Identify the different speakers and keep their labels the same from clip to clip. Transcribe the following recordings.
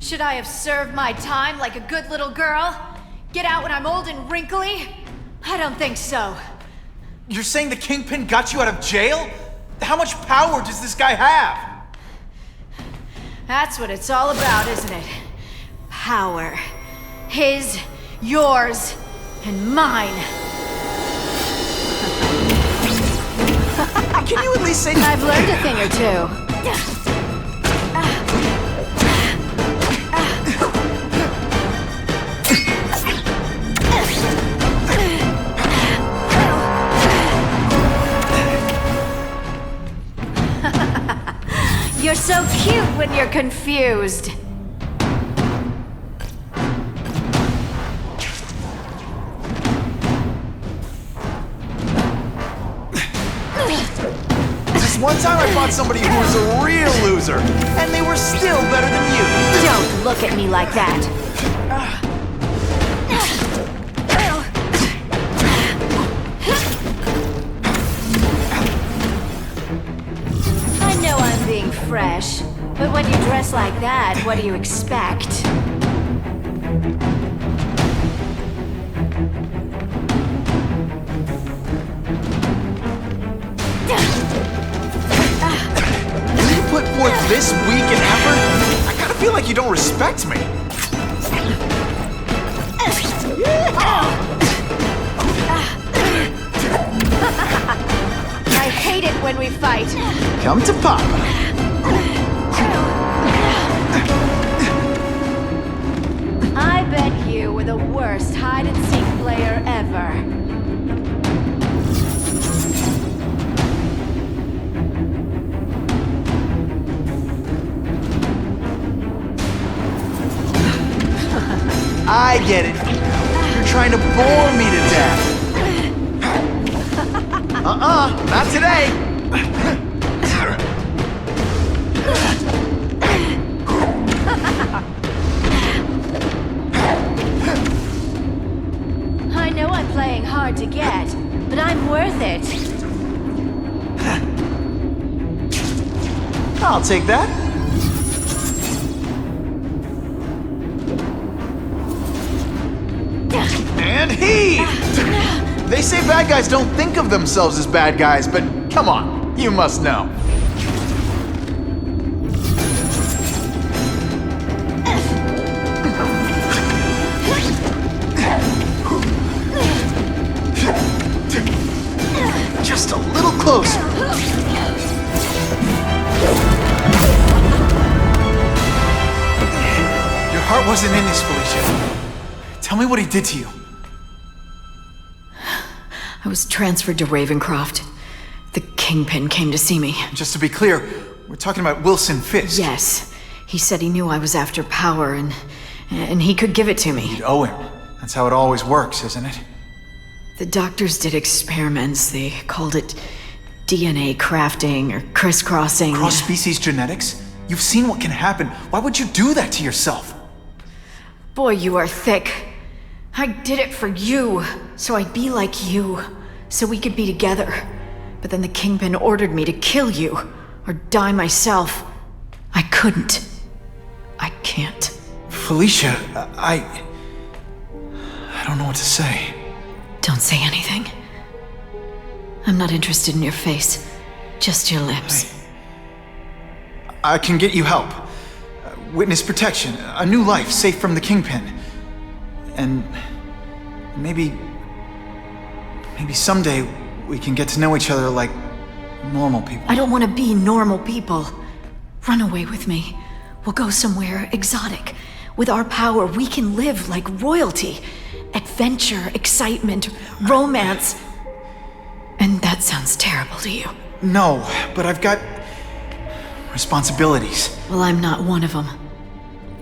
Speaker 1: Should I have served my time like a good little girl? Get out when I'm old and wrinkly? I don't think so.
Speaker 2: You're saying the Kingpin got you out of jail? How much power does this guy have?
Speaker 1: That's what it's all about, isn't it? Power. His, yours, and mine.
Speaker 2: Can you at least say...
Speaker 1: I've learned a thing or two. You're so cute when you're confused.
Speaker 2: This one time I fought somebody who was a real loser, and they were still better than you.
Speaker 1: Don't look at me like that. I know I'm being fresh, but when you dress like that, what do you expect?
Speaker 2: You put forth this week and effort? I gotta feel like you don't respect me.
Speaker 1: I hate it when we fight.
Speaker 2: Come to Papa.
Speaker 1: I bet you were the worst hide-and-seek player ever.
Speaker 2: I get it. You're trying to bore me to death. Not today.
Speaker 1: I know I'm playing hard to get, but I'm worth it.
Speaker 2: I'll take that. And he! They say bad guys don't think of themselves as bad guys, but come on, you must know. Just a little closer. Your heart wasn't in this, Felicia. Tell me what he did to you.
Speaker 1: I was transferred to Ravencroft. The Kingpin came to see me.
Speaker 2: Just to be clear, we're talking about Wilson Fisk.
Speaker 1: Yes. He said he knew I was after power and he could give it to me.
Speaker 2: You'd owe him. That's how it always works, isn't it?
Speaker 1: The doctors did experiments. They called it DNA crafting or crisscrossing.
Speaker 2: Cross-species genetics? You've seen what can happen. Why would you do that to yourself?
Speaker 1: Boy, you are thick. I did it for you, so I'd be like you, so we could be together. But then the Kingpin ordered me to kill you, or die myself. I couldn't. I can't.
Speaker 2: Felicia, I don't know what to say.
Speaker 1: Don't say anything. I'm not interested in your face, just your lips.
Speaker 2: I can get you help. Witness protection, a new life safe from the Kingpin. And maybe someday we can get to know each other like normal people.
Speaker 1: I don't want to be normal people. Run away with me. We'll go somewhere exotic. With our power, we can live like royalty. Adventure, excitement, romance. And that sounds terrible to you.
Speaker 2: No, but I've got responsibilities.
Speaker 1: Well, I'm not one of them.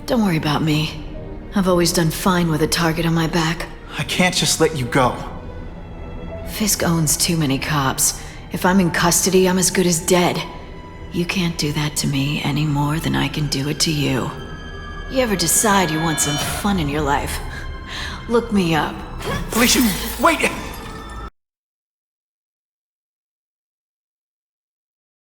Speaker 1: Don't worry about me. I've always done fine with a target on my back.
Speaker 2: I can't just let you go.
Speaker 1: Fisk owns too many cops. If I'm in custody, I'm as good as dead. You can't do that to me any more than I can do it to you. You ever decide you want some fun in your life? Look me up.
Speaker 2: Felicia, wait!